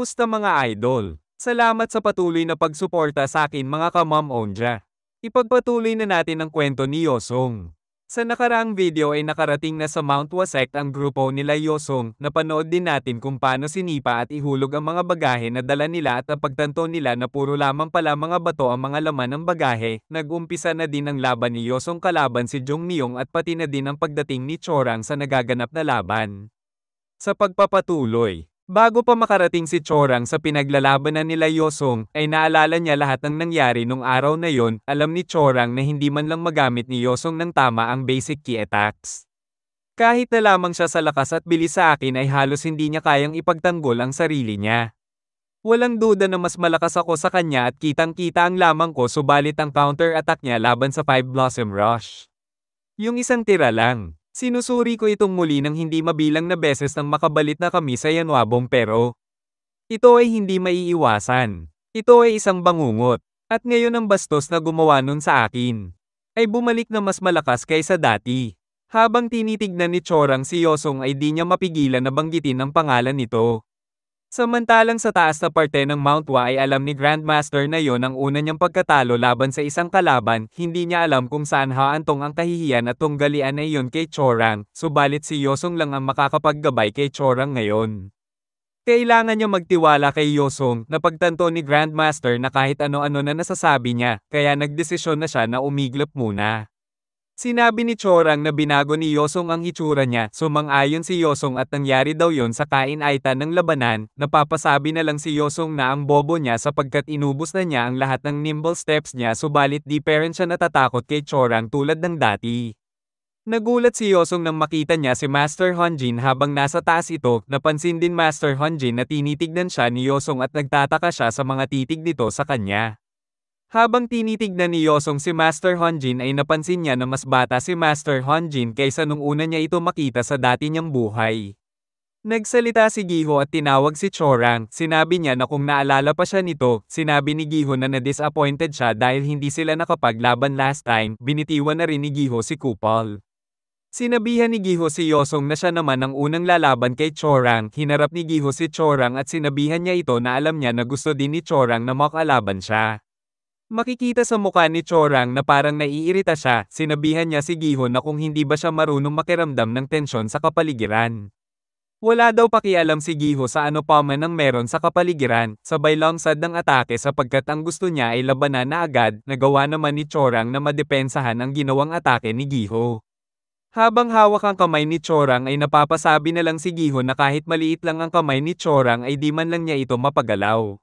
Kumusta mga idol? Salamat sa patuloy na pagsuporta sa akin mga ka-Mom Onja. Ipagpatuloy na natin ang kwento ni Yosong. Sa nakaraang video ay nakarating na sa Mount Wasek ang grupo nila Yosong. Napanood din natin kung paano sinipa at ihulog ang mga bagahe na dala nila at napagtanto nila na puro lamang pala mga bato ang mga laman ng bagahe. Nag-umpisa na din ang laban ni Yosong kalaban si Jong Myung at pati na din ang pagdating ni Chorang sa nagaganap na laban. Sa pagpapatuloy, bago pa makarating si Chorang sa pinaglalabanan nila Yosong, ay naalala niya lahat ng nangyari nung araw na yon. Alam ni Chorang na hindi man lang magamit ni Yosong ng tama ang basic ki attacks. Kahit na lamang siya sa lakas at bilis sa akin ay halos hindi niya kayang ipagtanggol ang sarili niya. Walang duda na mas malakas ako sa kanya at kitang-kita ang lamang ko subalit ang counter-attack niya laban sa Five Blossom Rush. Yung isang tira lang. Sinusuri ko itong muli ng hindi mabilang na beses nang makabalit na kami sa Yanwabong pero ito ay hindi maiiwasan. Ito ay isang bangungot. At ngayon ang bastos na gumawa nun sa akin ay bumalik na mas malakas kaysa dati. Habang tinitignan ni Chorang si Yosong ay di niya mapigilan na banggitin ang pangalan nito. Samantalang sa taas na parte ng Mount Wa ay alam ni Grandmaster na yon ang una niyang pagkatalo laban sa isang kalaban, hindi niya alam kung saan haantong ang kahihiyan at tunggalian na iyon kay Chorang, subalit si Yosong lang ang makakapaggabay kay Chorang ngayon. Kailangan niya magtiwala kay Yosong na pagtanto ni Grandmaster na kahit ano-ano na nasasabi niya, kaya nagdesisyon na siya na umiglap muna. Sinabi ni Chorang na binago ni Yosong ang hitsura niya, sumang-ayon si Yosong at nangyari daw yon sa kainaitan ng labanan, napapasabi na lang si Yosong na ang bobo niya sapagkat inubos na niya ang lahat ng nimble steps niya subalit di pa rin siya natatakot kay Chorang tulad ng dati. Nagulat si Yosong nang makita niya si Master Honjin habang nasa taas ito, napansin din Master Honjin na tinitignan siya ni Yosong at nagtataka siya sa mga titig nito sa kanya. Habang tinitignan ni Yosong si Master Honjin ay napansin niya na mas bata si Master Honjin kaysa nung una niya ito makita sa dati niyang buhay. Nagsalita si Giho at tinawag si Chorang, sinabi niya na kung naalala pa siya nito, sinabi ni Giho na na-disappointed siya dahil hindi sila nakapaglaban last time, binitiwan na rin ni Giho si Kupal. Sinabihan ni Giho si Yosong na siya naman ang unang lalaban kay Chorang, hinarap ni Giho si Chorang at sinabihan niya ito na alam niya na gusto din ni Chorang na makalaban siya. Makikita sa mukha ni Chorang na parang naiirita siya, sinabihan niya si Giho na kung hindi ba siya marunong makiramdam ng tensyon sa kapaligiran. Wala daw pakialam si Giho sa ano pa man ang meron sa kapaligiran, sabay langsad ng atake sapagkat ang gusto niya ay labanan na agad, nagawa naman ni Chorang na madepensahan ang ginawang atake ni Giho. Habang hawak ang kamay ni Chorang ay napapasabi na lang si Giho na kahit maliit lang ang kamay ni Chorang ay di man lang niya ito mapagalaw.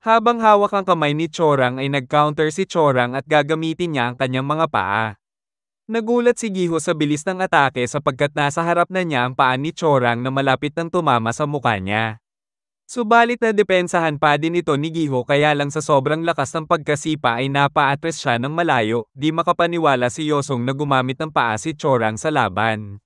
Habang hawak ang kamay ni Chorang ay nag-counter si Chorang at gagamitin niya ang kanyang mga paa. Nagulat si Giho sa bilis ng atake sapagkat nasa harap na niya ang paa ni Chorang na malapit nang tumama sa mukha niya. Subalit na depensahan pa din ito ni Giho kaya lang sa sobrang lakas ng pagkasipa ay napa-atras siya ng malayo, di makapaniwala si Yosong na gumamit ng paa si Chorang sa laban.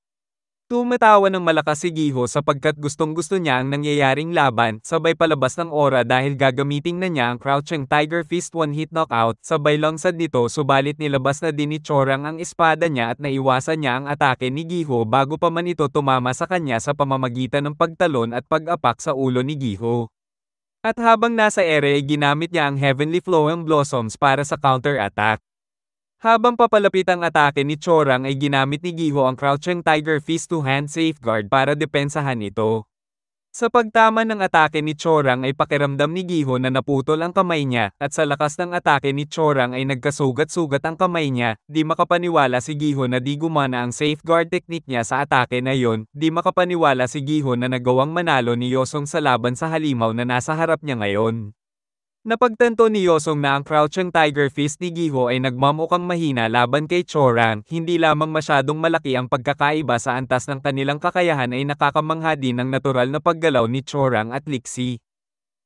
Tumatawa ng malakas si Giho sapagkat gustong-gusto niya ang nangyayaring laban, sabay palabas ng aura dahil gagamitin na niya ang Crouching Tiger Fist one-hit knockout, sabay langsad nito subalit nilabas na din ni Chorang ang espada niya at naiwasan niya ang atake ni Giho bago pa man ito tumama sa kanya sa pamamagitan ng pagtalon at pag-apak sa ulo ni Giho. At habang nasa ere ay ginamit niya ang Heavenly Flowing Blossoms para sa counter-attack. Habang papalapit ang atake ni Chorang ay ginamit ni Giho ang Crouching Tiger Fist two-hand safeguard para depensahan ito. Sa pagtama ng atake ni Chorang ay pakiramdam ni Giho na naputol ang kamay niya, at sa lakas ng atake ni Chorang ay nagkasugat-sugat ang kamay niya, di makapaniwala si Giho na di gumana ang safeguard technique niya sa atake na yon, di makapaniwala si Giho na nagawang manalo ni Yosong sa laban sa halimaw na nasa harap niya ngayon. Napagtanto ni Yosong na ang Crouching Tiger Fist ni Giho ay nagmamukhang mahina laban kay Chorang, hindi lamang masyadong malaki ang pagkakaiba sa antas ng kanilang kakayahan ay nakakamangha din ng natural na paggalaw ni Chorang at Lixi.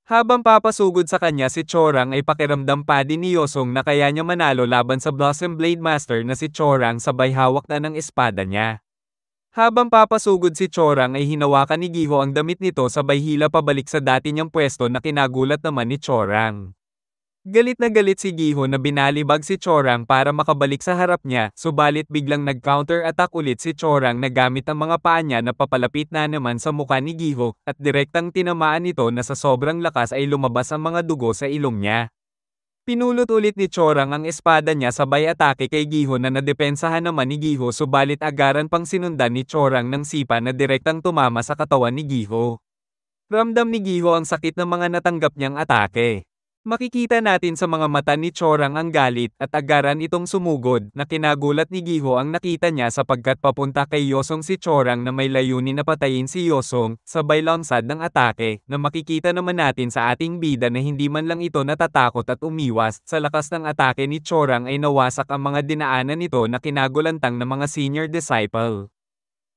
Habang papasugod sa kanya si Chorang ay pakiramdam pa din ni Yosong na kaya niya manalo laban sa Blossom Blade Master na si Chorang sabay hawak na ng espada niya. Habang papasugod si Chorang ay hinawakan ni Giho ang damit nito sabay hila pabalik sa dati niyang pwesto na kinagulat naman ni Chorang. Galit na galit si Giho na binalibag si Chorang para makabalik sa harap niya, subalit biglang nag-counter-attack ulit si Chorang na gamit ang mga paa niya na papalapit na naman sa mukha ni Giho, at direktang tinamaan nito na sa sobrang lakas ay lumabas ang mga dugo sa ilong niya. Pinulot ulit ni Chorang ang espada niya sabay atake kay Giho na nadepensahan naman ni Giho subalit agaran pang sinundan ni Chorang ng sipa na direktang tumama sa katawan ni Giho. Ramdam ni Giho ang sakit ng mga natanggap niyang atake. Makikita natin sa mga mata ni Chorang ang galit at agaran itong sumugod na kinagulat ni Giho ang nakita niya sapagkat papunta kay Yosong si Chorang na may layunin na patayin si Yosong, sabay lansad ng atake na makikita naman natin sa ating bida na hindi man lang ito natatakot at umiwas. Sa lakas ng atake ni Chorang ay nawasak ang mga dinaanan nito na kinagulantang ng mga senior disciple.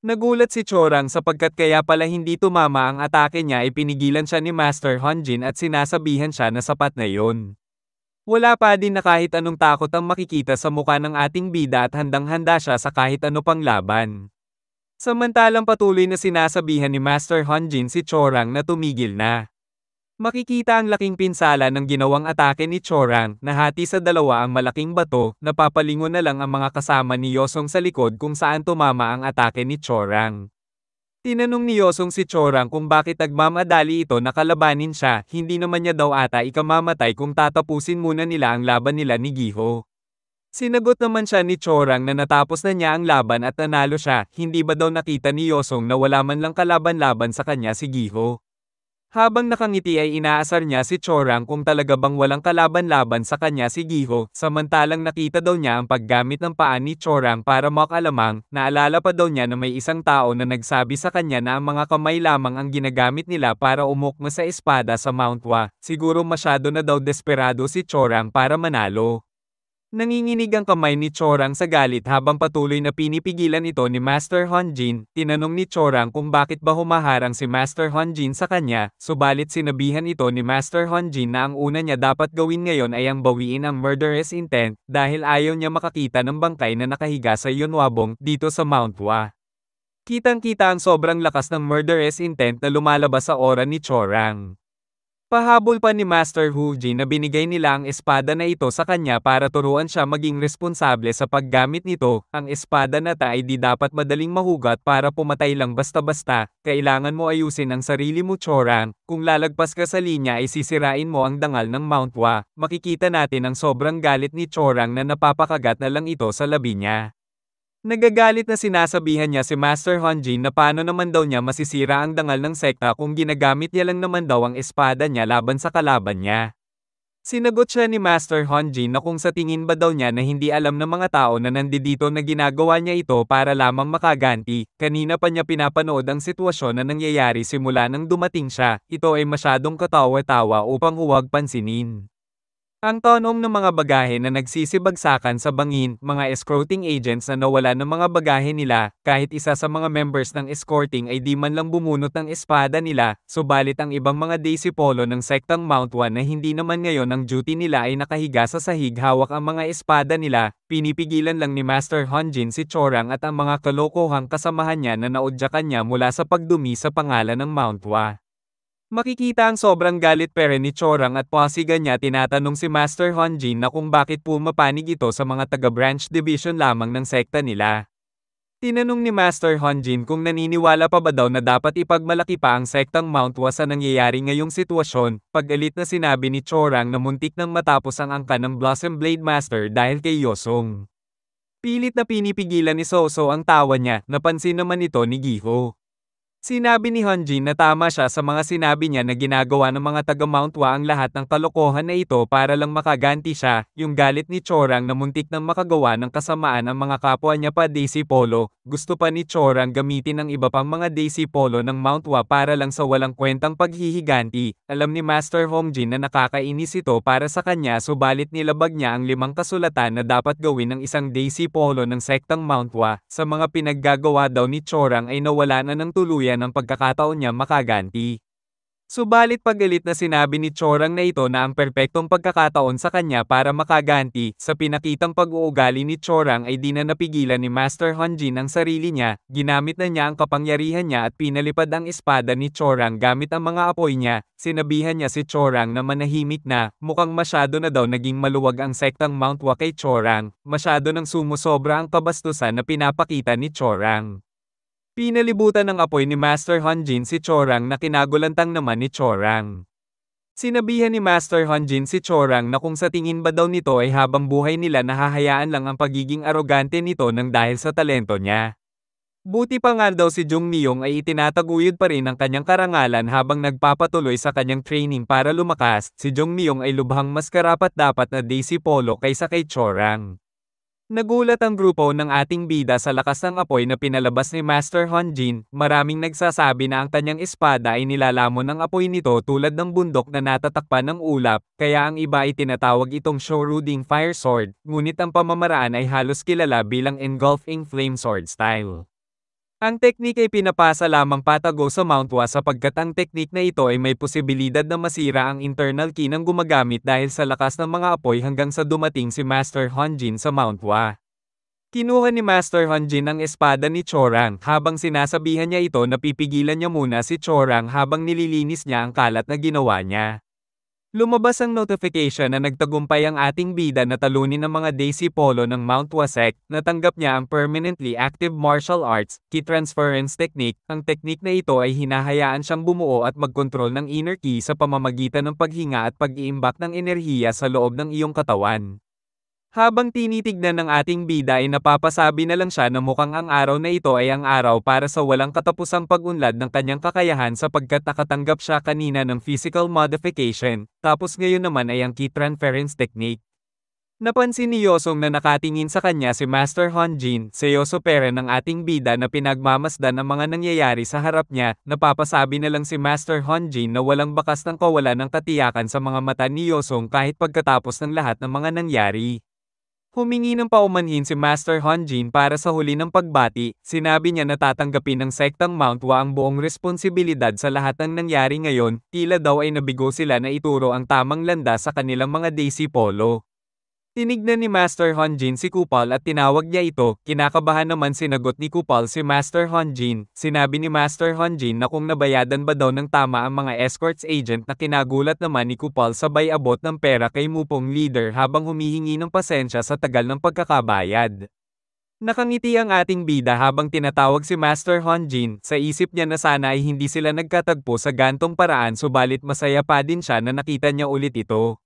Nagulat si Chorang sapagkat kaya pala hindi tumama ang atake niya ay pinigilan siya ni Master Honjin at sinasabihan siya na sapat na yon. Wala pa din na kahit anong takot ang makikita sa mukha ng ating bida at handang-handa siya sa kahit ano pang laban. Samantalang patuloy na sinasabihan ni Master Honjin si Chorang na tumigil na. Makikita ang laking pinsala ng ginawang atake ni Chorang, nahati sa dalawa ang malaking bato, napapalingon na lang ang mga kasama ni Yosong sa likod kung saan tumama ang atake ni Chorang. Tinanong ni Yosong si Chorang kung bakit nagmamadali ito na kalabanin siya, hindi naman niya daw ata ikamamatay kung tatapusin muna nila ang laban nila ni Giho. Sinagot naman siya ni Chorang na natapos na niya ang laban at nanalo siya, hindi ba daw nakita ni Yosong na wala man lang kalaban-laban sa kanya si Giho. Habang nakangiti ay inaasar niya si Chorang kung talaga bang walang kalaban-laban sa kanya si Giho, samantalang nakita daw niya ang paggamit ng paa ni Chorang para makalamang, naalala pa daw niya na may isang tao na nagsabi sa kanya na ang mga kamay lamang ang ginagamit nila para umukma sa espada sa Mount Hua, siguro masyado na daw desperado si Chorang para manalo. Nanginginig ang kamay ni Chorang sa galit habang patuloy na pinipigilan ito ni Master Honjin. Tinanong ni Chorang kung bakit ba humaharang si Master Honjin sa kanya, subalit sinabihan ito ni Master Honjin na ang una niya dapat gawin ngayon ay ang bawiin ang murderous intent dahil ayaw niya makakita ng bangkay na nakahiga sa Yonwabong dito sa Mount Hua. Kitang-kita ang sobrang lakas ng murderous intent na lumalabas sa aura ni Chorang. Pahabol pa ni Master Huji na binigay nila ang espada na ito sa kanya para turuan siya maging responsable sa paggamit nito. Ang espada na ta ay di dapat madaling mahugat para pumatay lang basta-basta. Kailangan mo ayusin ang sarili mo, Chorang. Kung lalagpas ka sa linya ay sisirain mo ang dangal ng Mount Hua. Makikita natin ang sobrang galit ni Chorang na napapakagat na lang ito sa labi niya. Nagagalit na sinasabihan niya si Master Honjin na paano naman daw niya masisira ang dangal ng sekta kung ginagamit niya lang naman daw ang espada niya laban sa kalaban niya. Sinagot siya ni Master Honjin na kung sa tingin ba daw niya na hindi alam ng mga tao na nandito na ginagawa niya ito para lamang makaganti, kanina pa niya pinapanood ang sitwasyon na nangyayari simula nang dumating siya, ito ay masyadong katawa-tawa upang huwag pansinin. Ang tonom ng mga bagahe na nagsisibagsakan sa bangin, mga escorting agents na nawala ng mga bagahe nila, kahit isa sa mga members ng escorting ay di man lang bumunot ng espada nila, subalit ang ibang mga disipolo ng sektang Mount Hua na hindi naman ngayon ang duty nila ay nakahiga sa sahig hawak ang mga espada nila, pinipigilan lang ni Master Honjin si Chorang at ang mga kalokohang kasamahan niya na naudyakan niya mula sa pagdumi sa pangalan ng Mount Hua. Makikita ang sobrang galit pere ni Chorang at pasigan niya tinatanong si Master Honjin na kung bakit pumapanig ito sa mga taga-branch division lamang ng sekta nila. Tinanong ni Master Honjin kung naniniwala pa ba daw na dapat ipagmalaki pa ang sektang Mount Hua sa nangyayari ngayong sitwasyon, pag-galit na sinabi ni Chorang na muntik nang matapos ang angkan ng Blossom Blade Master dahil kay Yosong. Pilit na pinipigilan ni Soso ang tawa niya, napansin naman ito ni Giho. Sinabi ni Honjin na tama siya sa mga sinabi niya na ginagawa ng mga taga Mount Hua ang lahat ng kalokohan na ito para lang makaganti siya, yung galit ni Chorang na muntik nang makagawa ng kasamaan ang mga kapwa niya pa disipolo, gusto pa ni Chorang gamitin ang iba pang mga disipolo ng Mount Hua para lang sa walang kwentang paghihiganti. Alam ni Master Honjin na nakakainis ito para sa kanya subalit nilabag niya ang 5 kasulatan na dapat gawin ng isang disipolo ng sektang Mount Hua, sa mga pinaggagawa daw ni Chorang ay nawala na ng tuluyan ng pagkakataon niya makaganti. Subalit pagalit na sinabi ni Chorang na ito na ang perpektong pagkakataon sa kanya para makaganti, sa pinakitang pag-uugali ni Chorang ay di na napigilan ni Master Hanjin ang sarili niya, ginamit na niya ang kapangyarihan niya at pinalipad ang espada ni Chorang gamit ang mga apoy niya, sinabihan niya si Chorang na manahimik na, mukhang masyado na daw naging maluwag ang sektang Mount Wa kay Chorang, masyado nang sumusobra ang kabastusan na pinapakita ni Chorang. Pinalibutan ng apoy ni Master Hanjin si Chorang na kinagulantang naman ni Chorang. Sinabihan ni Master Hanjin si Chorang na kung sa tingin ba daw nito ay habang buhay nila nahahayaan lang ang pagiging arogante nito nang dahil sa talento niya. Buti pa nga daw si Jung Myung ay itinataguyod pa rin ang kanyang karangalan habang nagpapatuloy sa kanyang training para lumakas, si Jung Myung ay lubhang mas karapat-dapat na Daisy Polo kaysa kay Chorang. Nagulat ang grupo ng ating bida sa lakas ng apoy na pinalabas ni Master Hanjin, maraming nagsasabi na ang kanyang espada ay nilalamon ng apoy nito tulad ng bundok na natatakpan ng ulap, kaya ang iba ay tinatawag itong Shoryuken Fire Sword, ngunit ang pamamaraan ay halos kilala bilang Engulfing Flame Sword style. Ang teknik ay pinapasa lamang patago sa Mount Wa sapagkat ang teknik na ito ay may posibilidad na masira ang internal key ng gumagamit dahil sa lakas ng mga apoy hanggang sa dumating si Master Hanjin sa Mount Wa. Kinuha ni Master Hanjin ang espada ni Chorang habang sinasabihan niya ito na pipigilan niya muna si Chorang habang nililinis niya ang kalat na ginawa niya. Lumabas ang notification na nagtagumpay ang ating bida na talunin ng mga Daisy Polo ng Mount Wasek, natanggap niya ang Permanently Active Martial Arts, Key Transference Technique. Ang teknik na ito ay hinahayaan siyang bumuo at magkontrol ng inner key sa pamamagitan ng paghinga at pag-iimbak ng enerhiya sa loob ng iyong katawan. Habang tinitignan ng ating bida ay napapasabi na lang siya na mukhang ang araw na ito ay ang araw para sa walang katapusang pag-unlad ng kanyang kakayahan sapagkat nakatanggap siya kanina ng physical modification, tapos ngayon naman ay ang key transference technique. Napansin ni Yosong na nakatingin sa kanya si Master Hanjin, seryoso pera ng ating bida na pinagmamasdan ang mga nangyayari sa harap niya, napapasabi na lang si Master Hanjin na walang bakas ng kawalan ng katiyakan sa mga mata ni Yosong kahit pagkatapos ng lahat ng mga nangyari. Humingi ng paumanhin si Master Hanjin para sa huli ng pagbati, sinabi niya na tatanggapin ng sektang Mount Wa ang buong responsibilidad sa lahat ng nangyari ngayon, tila daw ay nabigo sila na ituro ang tamang landas sa kanilang mga Daisy Polo. Tinignan ni Master Hanjin si Kupal at tinawag niya ito, kinakabahan naman sinagot ni Kupal si Master Hanjin, sinabi ni Master Hanjin na kung nabayadan ba daw ng tama ang mga escorts agent na kinagulat naman ni Kupal sabay abot ng pera kay Mupong leader habang humihingi ng pasensya sa tagal ng pagkakabayad. Nakangiti ang ating bida habang tinatawag si Master Hanjin, sa isip niya na sana ay hindi sila nagkatagpo sa gantong paraan subalit masaya pa din siya na nakita niya ulit ito.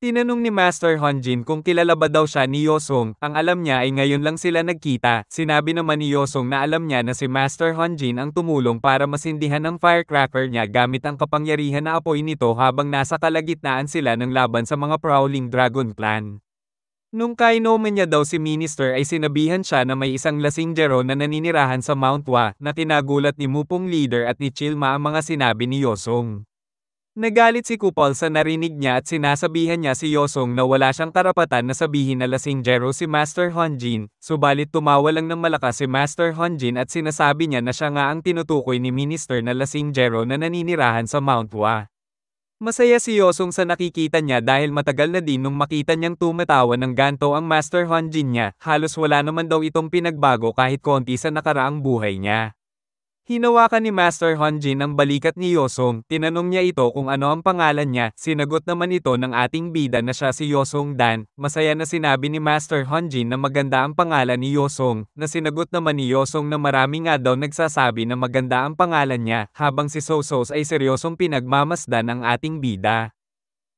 Tinanong ni Master Hanjin kung kilala ba daw siya ni Yosong, ang alam niya ay ngayon lang sila nagkita, sinabi naman ni Yosong na alam niya na si Master Hanjin ang tumulong para masindihan ang firecracker niya gamit ang kapangyarihan na apoy nito habang nasa kalagitnaan sila ng laban sa mga prowling dragon clan. Nung kainuman niya daw si Minister ay sinabihan siya na may isang lasinggero na naninirahan sa Mount Wa na tinagulat ni Mupong leader at ni Chilma ang mga sinabi ni Yosong. Nagalit si Kupal sa narinig niya at sinasabihan niya si Yosong na wala siyang karapatan na sabihin na lasinggero si Master Hanjin, subalit tumawa lang ng malakas si Master Hanjin at sinasabi niya na siya nga ang tinutukoy ni Minister na lasinggero na naninirahan sa Mount Wa. Masaya si Yosong sa nakikita niya dahil matagal na din nung makita niyang tumatawa ng ganto ang Master Hanjin niya, halos wala naman daw itong pinagbago kahit konti sa nakaraang buhay niya. Hinawakan ni Master Hanjin ang balikat ni Yosong, tinanong niya ito kung ano ang pangalan niya, sinagot naman ito ng ating bida na siya si Yosong Dan, masaya na sinabi ni Master Hanjin na maganda ang pangalan ni Yosong, na sinagot naman ni Yosong na marami nga daw nagsasabi na maganda ang pangalan niya, habang si Sosos ay seryosong pinagmamasdan ang ating bida.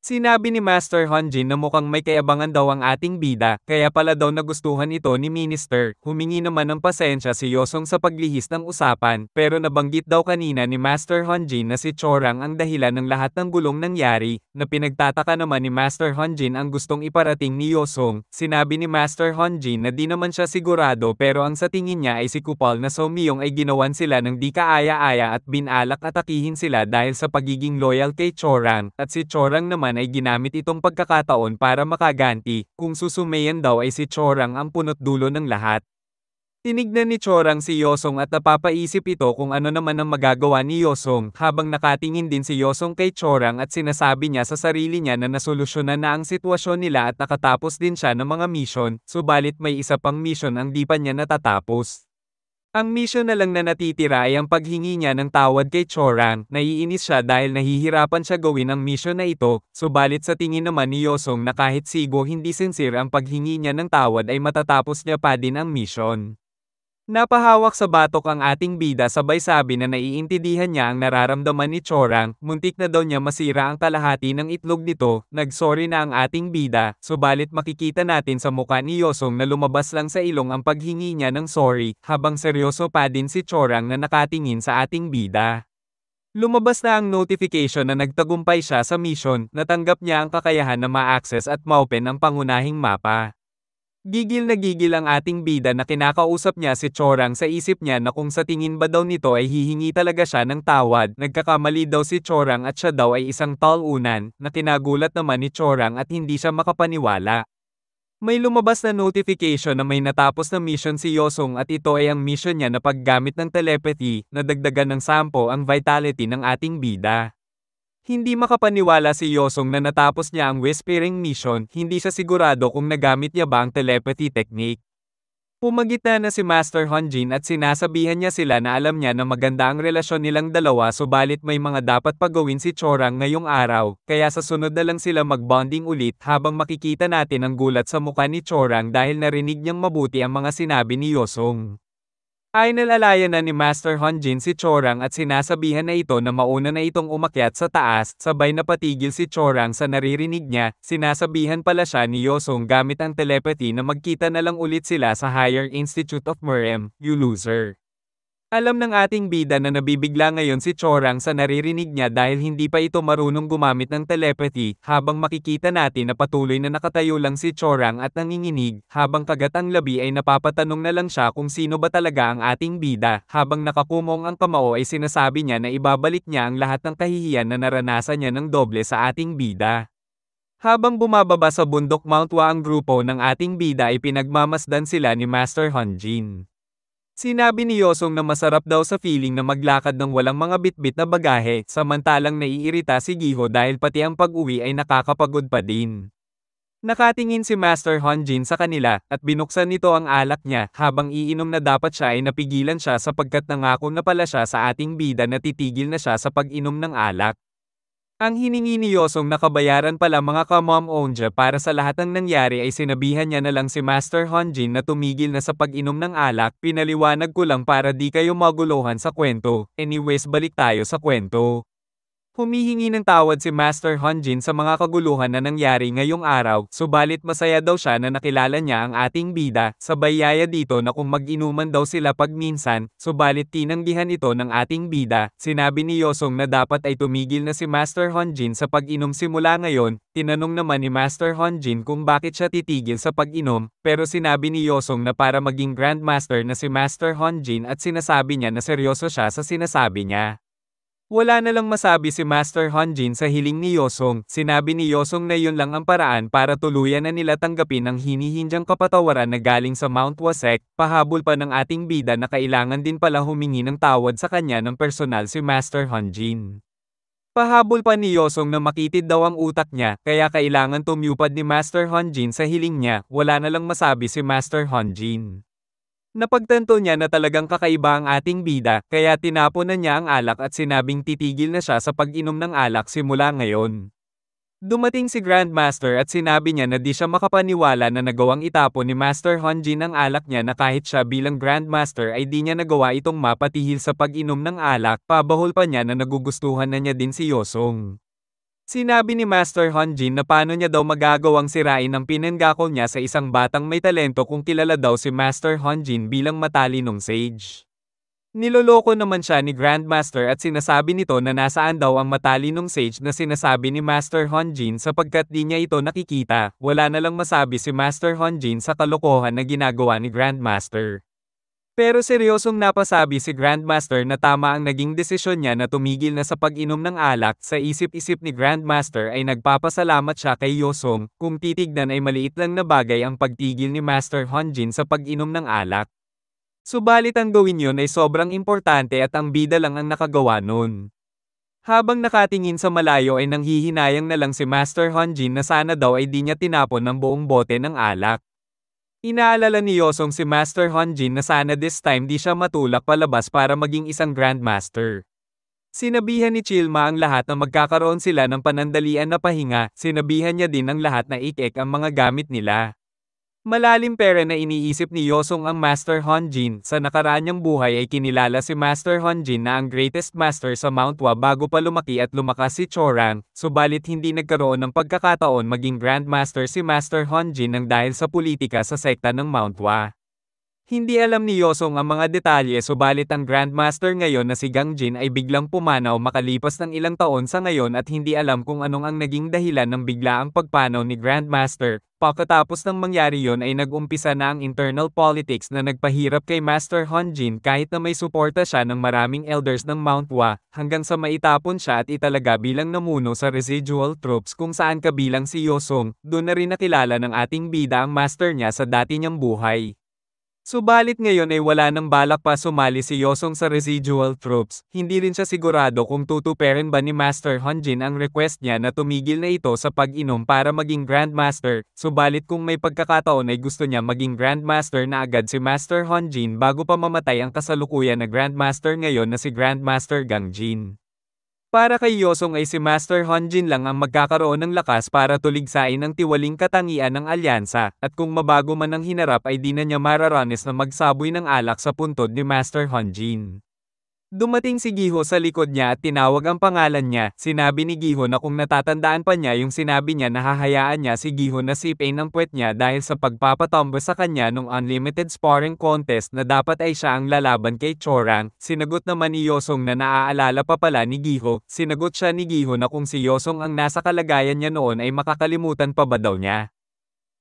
Sinabi ni Master Hanjin na mukhang may kayabangan daw ang ating bida, kaya pala daw nagustuhan ito ni Minister. Humingi naman ng pasensya si Yosong sa paglihis ng usapan, pero nabanggit daw kanina ni Master Hanjin na si Chorang ang dahilan ng lahat ng gulong nangyari, na pinagtataka naman ni Master Hanjin ang gustong iparating ni Yosong. Sinabi ni Master Hanjin na di naman siya sigurado pero ang sa tingin niya ay si Kupal na So Myung ay ginawan sila ng di kaaya-aya at binalak atakihin sila dahil sa pagiging loyal kay Chorang, at si Chorang naman ay ginamit itong pagkakataon para makaganti, kung susumayan daw ay si Chorang ang punot dulo ng lahat. Tinignan ni Chorang si Yosong at napapaisip ito kung ano naman ang magagawa ni Yosong habang nakatingin din si Yosong kay Chorang at sinasabi niya sa sarili niya na nasolusyonan na ang sitwasyon nila at nakatapos din siya ng mga mission, subalit may isa pang mission ang di pa niya natatapos. Ang mission na lang na natitira ay ang paghingi niya ng tawad kay Chorang. Naiinis siya dahil nahihirapan siya gawin ang mission na ito, subalit sa tingin naman ni Yosong na kahit sigo hindi sincere ang paghingi niya ng tawad ay matatapos niya pa din ang mission. Napahawak sa batok ang ating bida sabay sabi na naiintindihan niya ang nararamdaman ni Chorang, muntik na daw niya masira ang kalahati ng itlog nito, nagsorry na ang ating bida, subalit makikita natin sa mukha ni Yosong na lumabas lang sa ilong ang paghingi niya ng sorry, habang seryoso pa din si Chorang na nakatingin sa ating bida. Lumabas na ang notification na nagtagumpay siya sa mission, natanggap niya ang kakayahan na ma-access at ma-open ang pangunahing mapa. Gigil na gigil ang ating bida na kinakausap niya si Chorang sa isip niya na kung sa tingin ba daw nito ay hihingi talaga siya ng tawad, nagkakamali daw si Chorang at siya daw ay isang talunan, na kinagulat naman ni Chorang at hindi siya makapaniwala. May lumabas na notification na may natapos na mission si Yosong at ito ay ang mission niya na paggamit ng telepathy, na dagdagan ng 10 ang vitality ng ating bida. Hindi makapaniwala si Yosong na natapos niya ang whispering mission, hindi siya sigurado kung nagamit niya ba ang telepathy technique. Pumagitna na si Master Honjin at sinasabihan niya sila na alam niya na maganda ang relasyon nilang dalawa subalit may mga dapat pagawin si Chorang ngayong araw, kaya sa sunod na lang sila magbonding ulit habang makikita natin ang gulat sa mukha ni Chorang dahil narinig niyang mabuti ang mga sinabi ni Yosong. Ay nalalayan na ni Master Honjin si Chorang at sinasabihan na ito na mauna na itong umakyat sa taas, sabay na patigil si Chorang sa naririnig niya, sinasabihan pala siya ni Yosong gamit ang telepathy na magkita na lang ulit sila sa Higher Institute of Murem, you loser. Alam ng ating bida na nabibigla ngayon si Chorang sa naririnig niya dahil hindi pa ito marunong gumamit ng telepathy, habang makikita natin na patuloy na nakatayo lang si Chorang at nanginginig, habang kagat ang labi ay napapatanong na lang siya kung sino ba talaga ang ating bida, habang nakakumong ang kamao ay sinasabi niya na ibabalik niya ang lahat ng kahihiyan na naranasan niya ng doble sa ating bida. Habang bumababa sa bundok Mount Wa ang grupo ng ating bida ay pinagmamasdan sila ni Master Honjin. Sinabi ni Yosong na masarap daw sa feeling na maglakad ng walang mga bitbit na bagahe, samantalang naiirita si Giho dahil pati ang pag-uwi ay nakakapagod pa din. Nakatingin si Master Honjin sa kanila, at binuksan nito ang alak niya, habang iinom na dapat siya ay napigilan siya sapagkat nangako na pala siya sa ating bida na titigil na siya sa pag-inom ng alak. Ang hiningi ni Yosong na kabayaran pala mga ka-mom onja para sa lahat ng nangyari ay sinabihan niya na lang si Master Honjin na tumigil na sa pag-inom ng alak, pinaliwanag ko lang para di kayo maguluhan sa kwento, anyways balik tayo sa kwento. Humihingi ng tawad si Master Honjin sa mga kaguluhan na nangyari ngayong araw, subalit masaya daw siya na nakilala niya ang ating bida, sabay yaya dito na kung mag-inuman daw sila pag minsan, subalit tinanggihan ito ng ating bida. Sinabi ni Yosong na dapat ay tumigil na si Master Honjin sa pag-inom simula ngayon, tinanong naman ni Master Honjin kung bakit siya titigil sa pag-inom, pero sinabi ni Yosong na para maging Grandmaster na si Master Honjin at sinasabi niya na seryoso siya sa sinasabi niya. Wala na lang masabi si Master Honjin sa hiling ni Yosong, sinabi ni Yosong na yun lang ang paraan para tuluyan na nila tanggapin ang hinihindyang kapatawaran na galing sa Mount Wasek, pahabol pa ng ating bida na kailangan din pala humingi ng tawad sa kanya ng personal si Master Honjin. Pahabol pa ni Yosong na makitid daw ang utak niya, kaya kailangan tumupad ni Master Honjin sa hiling niya, wala na lang masabi si Master Honjin. Napagtanto niya na talagang kakaiba ang ating bida, kaya tinapon na niya ang alak at sinabing titigil na siya sa pag-inom ng alak simula ngayon. Dumating si Grandmaster at sinabi niya na di siya makapaniwala na nagawang itapon ni Master Honjin ang alak niya na kahit siya bilang Grandmaster ay di niya nagawa itong mapatihil sa pag-inom ng alak, pabahol pa niya na nagugustuhan na niya din si Yosong. Sinabi ni Master Honjin na paano niya daw magagawang sirain ang pinanggakol niya sa isang batang may talento kung kilala daw si Master Honjin bilang matalinong sage. Niloloko naman siya ni Grandmaster at sinasabi nito na nasaan daw ang matalinong sage na sinasabi ni Master Honjin sapagkat di niya ito nakikita, wala na lang masabi si Master Honjin sa kalokohan na ginagawa ni Grandmaster. Pero seryosong napasabi si Grandmaster na tama ang naging desisyon niya na tumigil na sa pag-inom ng alak. Sa isip-isip ni Grandmaster ay nagpapasalamat siya kay Yosong, kung titignan ay maliit lang na bagay ang pagtigil ni Master Honjin sa pag-inom ng alak. Subalit ang gawin yun ay sobrang importante at ang bida lang ang nakagawa nun. Habang nakatingin sa malayo ay nanghihinayang na lang si Master Hanjin na sana daw ay di niya tinapon ng buong bote ng alak. Inaalala ni Yosong si Master Hanjin na sana this time di siya matulak palabas para maging isang Grandmaster. Sinabihan ni Chilma ang lahat na magkakaroon sila ng panandalian na pahinga, sinabihan niya din ang lahat na ik-ik ang mga gamit nila. Malalim pera na iniisip ni Yosong ang Master Hanjin. Sa nakaraan niyang buhay ay kinilala si Master Hanjin na ang greatest master sa Mount Hua bago pa lumaki at lumakas si Chorang, subalit hindi nagkaroon ng pagkakataon maging Grandmaster si Master Hanjin nang dahil sa politika sa sekta ng Mount Hua. Hindi alam ni Yosong ang mga detalye subalit ang Grandmaster ngayon na si Gang Jin ay biglang pumanaw makalipas ng ilang taon sa ngayon at hindi alam kung anong ang naging dahilan ng biglaang pagpanaw ni Grandmaster. Pagkatapos ng mangyari yon ay nag-umpisa na ang internal politics na nagpahirap kay Master Hanjin kahit na may suporta siya ng maraming elders ng Mount Hua, hanggang sa maitapon siya at italaga bilang namuno sa residual troops kung saan kabilang si Yosong. Doon na rin nakilala ng ating bida ang master niya sa dati niyang buhay. Subalit ngayon ay wala nang balak pa sumali si Yosong sa residual troops, hindi rin siya sigurado kung tutuperin ba ni Master Hanjin ang request niya na tumigil na ito sa pag-inom para maging Grandmaster, subalit kung may pagkakataon ay gusto niya maging Grandmaster na agad si Master Hanjin bago pa mamatay ang kasalukuyan na Grandmaster ngayon na si Grandmaster Gang Jin. Para kay Yosong ay si Master Hanjin lang ang magkakaroon ng lakas para tuligsain ang tiwaling katangian ng alyansa, at kung mabago man ang hinarap ay di na niya mararanas na magsaboy ng alak sa puntod ni Master Hanjin. Dumating si Giho sa likod niya at tinawag ang pangalan niya. Sinabi ni Giho na kung natatandaan pa niya yung sinabi niya na hahayaan niya si Giho na sipin ang puwet niya dahil sa pagpapatombo sa kanya nung unlimited sparring contest na dapat ay siya ang lalaban kay Chorang. Sinagot naman ni Yosong na naaalala pa pala ni Giho. Sinagot siya ni Giho na kung si Yosong ang nasa kalagayan niya noon ay makakalimutan pa ba daw niya.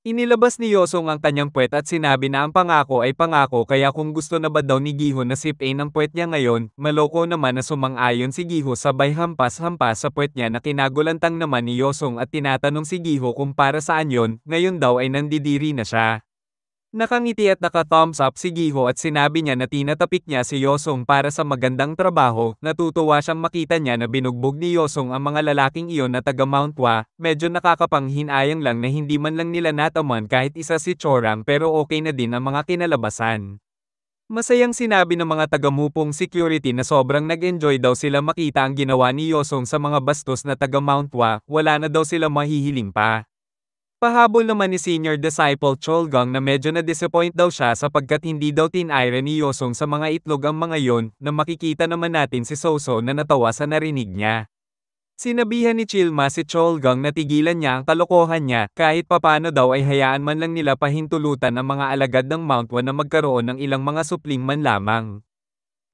Inilabas ni Yosong ang kanyang puwet at sinabi na ang pangako ay pangako kaya kung gusto na ba daw ni Giho na sipin ang puwet niya ngayon, maloko naman na sumang-ayon si Giho sabay hampas-hampas sa puwet niya na kinagulantang naman ni Yosong at tinatanong si Giho kung para saan yon, ngayon daw ay nandidiri na siya. Nakangiti at naka-thumbs up si Giho at sinabi niya na tinatapik niya si Yosong para sa magandang trabaho. Natutuwa siyang makita niya na binugbog ni Yosong ang mga lalaking iyon na taga Mount Hua. Medyo nakakapanghinayang lang na hindi man lang nila nataman kahit isa si Chorang pero okay na din ang mga kinalabasan. Masayang sinabi ng mga taga-mupong security na sobrang nag-enjoy daw sila makita ang ginawa ni Yosong sa mga bastos na taga Mount Hua, wala na daw sila mahihiling pa. Pahabol naman ni senior disciple Cholgang na medyo na-disappoint daw siya sapagkat hindi daw tinayra ni Yosong sa mga itlog ang mga yon, na makikita naman natin si Soso na natawa sa narinig niya. Sinabihan ni Chilma si Cholgang na tigilan niya ang kalokohan niya, kahit papano daw ay hayaan man lang nila pahintulutan ang mga alagad ng Mount Hua na magkaroon ng ilang mga supling man lamang.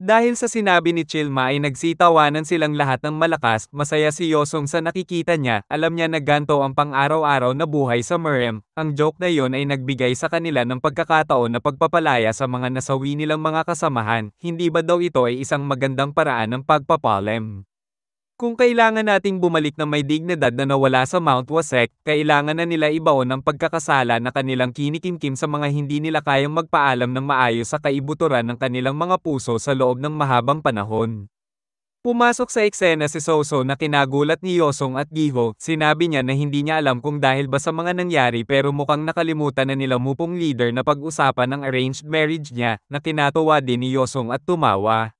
Dahil sa sinabi ni Chilma ay nagsitawanan silang lahat ng malakas, masaya si Yosong sa nakikita niya, alam niya na ganto ang pang-araw-araw na buhay sa Merem. Ang joke na yon ay nagbigay sa kanila ng pagkakataon na pagpapalaya sa mga nasawi nilang mga kasamahan, hindi ba daw ito ay isang magandang paraan ng pagpapalem? Kung kailangan nating bumalik na may dignidad na nawala sa Mount Hua sect, kailangan na nila ibaon ang pagkakasala na kanilang kinikimkim sa mga hindi nila kayang magpaalam ng maayos sa kaibuturan ng kanilang mga puso sa loob ng mahabang panahon. Pumasok sa eksena si Soso na kinagulat ni Yosong at Giho. Sinabi niya na hindi niya alam kung dahil ba sa mga nangyari pero mukhang nakalimutan na nila mupong leader na pag-usapan ng arranged marriage niya, na kinatuwa din ni Yosong at tumawa.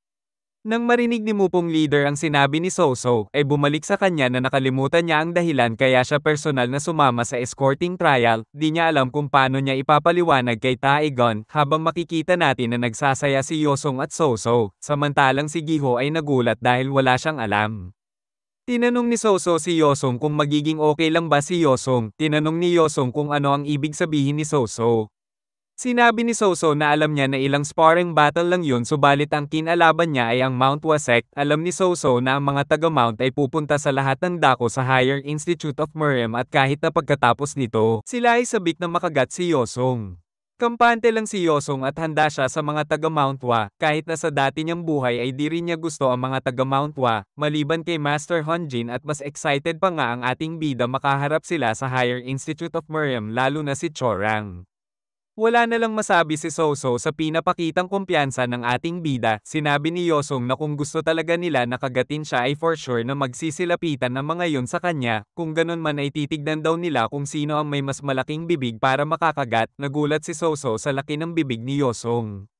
Nang marinig ni Mupong leader ang sinabi ni Soso, ay bumalik sa kanya na nakalimutan niya ang dahilan kaya siya personal na sumama sa escorting trial. Di niya alam kung paano niya ipapaliwanag kay Taegon, habang makikita natin na nagsasaya si Yosong at Soso, samantalang si Giho ay nagulat dahil wala siyang alam. Tinanong ni Soso si Yosong kung magiging okay lang ba si Yosong. Tinanong ni Yosong kung ano ang ibig sabihin ni Soso. Sinabi ni Soso na alam niya na ilang sparring battle lang yun subalit ang kinalaban niya ay ang Mount Hua sect. Alam ni Soso na ang mga taga-Mount ay pupunta sa lahat ng dako sa Higher Institute of Merem at kahit na pagkatapos nito, sila ay sabik na makagat si Yosong. Kampante lang si Yosong at handa siya sa mga taga-Mount Hua, kahit na sa dati niyang buhay ay di rin niya gusto ang mga taga-Mount Hua, maliban kay Master Hanjin at mas excited pa nga ang ating bida makaharap sila sa Higher Institute of Merem lalo na si Chorang. Wala na lang masabi si Soso sa pinapakitang kumpiyansa ng ating bida, sinabi ni Yosong na kung gusto talaga nila na kagatin siya ay for sure na magsisilapitan ang mga yon sa kanya, kung ganun man ay titignan daw nila kung sino ang may mas malaking bibig para makakagat, nagulat si Soso sa laki ng bibig ni Yosong.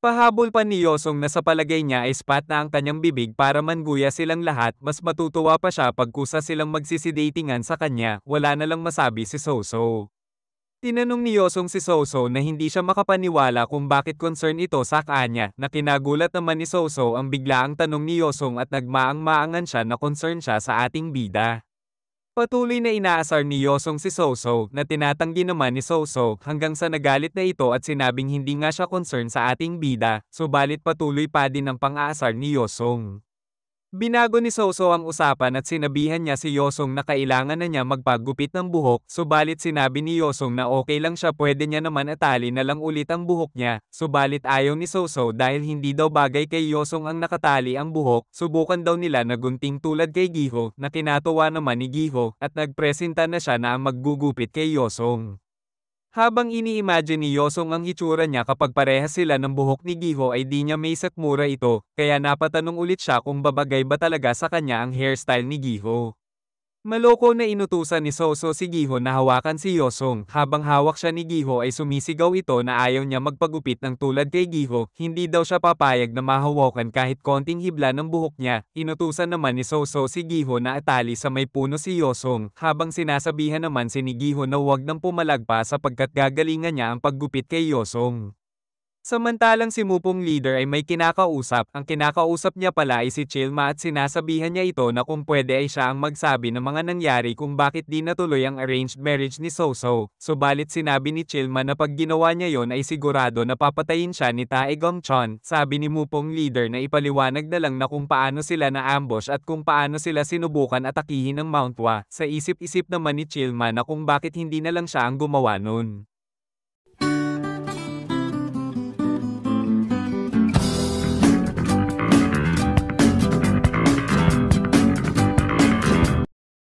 Pahabol pa ni Yosong na sa palagay niya ay spat na ang kanyang bibig para manguya silang lahat, mas matutuwa pa siya pagkusa silang magsisidatingan sa kanya, wala na lang masabi si Soso. Tinanong ni Yosong si Soso na hindi siya makapaniwala kung bakit concern ito sa kanya, na kinagulat naman ni Soso ang biglaang tanong ni Yosong at nagmaang-maangan siya na concern siya sa ating bida. Patuloy na inaasar ni Yosong si Soso na tinatanggi naman ni Soso hanggang sa nagalit na ito at sinabing hindi nga siya concern sa ating bida, subalit patuloy pa din ang pang-aasar ni Yosong. Binago ni Soso ang usapan at sinabihan niya si Yosong na kailangan na niya magpagupit ng buhok, subalit sinabi ni Yosong na okay lang siya, pwede niya naman atali na lang ulit ang buhok niya, subalit ayaw ni Soso dahil hindi daw bagay kay Yosong ang nakatali ang buhok, subukan daw nila na gunting tulad kay Giho, na kinatuwa naman ni Giho, at nagpresenta na siya na ang maggugupit kay Yosong. Habang ini-imagine ni Yosong ang hitsura niya kapag parehas sila ng buhok ni Giho ay di niya may sakmura ito, kaya napatanong ulit siya kung babagay ba talaga sa kanya ang hairstyle ni Giho. Maloko na inutusan ni Soso si Giho na hawakan si Yosong, habang hawak siya ni Giho ay sumisigaw ito na ayaw niya magpagupit ng tulad kay Giho, hindi daw siya papayag na mahawakan kahit konting hibla ng buhok niya. Inutusan naman ni Soso si Giho na atali sa may puno si Yosong, habang sinasabihan naman si ni Giho na huwag nang pumalagpa sapagkat gagalingan niya ang paggupit kay Yosong. Samantalang si Mupong leader ay may kinakausap, ang kinakausap niya pala ay si Chilma at sinasabihan niya ito na kung pwede ay siya ang magsabi ng mga nangyari kung bakit di natuloy ang arranged marriage ni Soso, subalit sinabi ni Chilma na pag ginawa niya yon ay sigurado na papatayin siya ni Tae Gongchon, sabi ni Mupong leader na ipaliwanag na lang na kung paano sila na-ambush at kung paano sila sinubukan atakihin ng Mount Hua, sa isip-isip naman ni Chilma na kung bakit hindi na lang siya ang gumawa nun.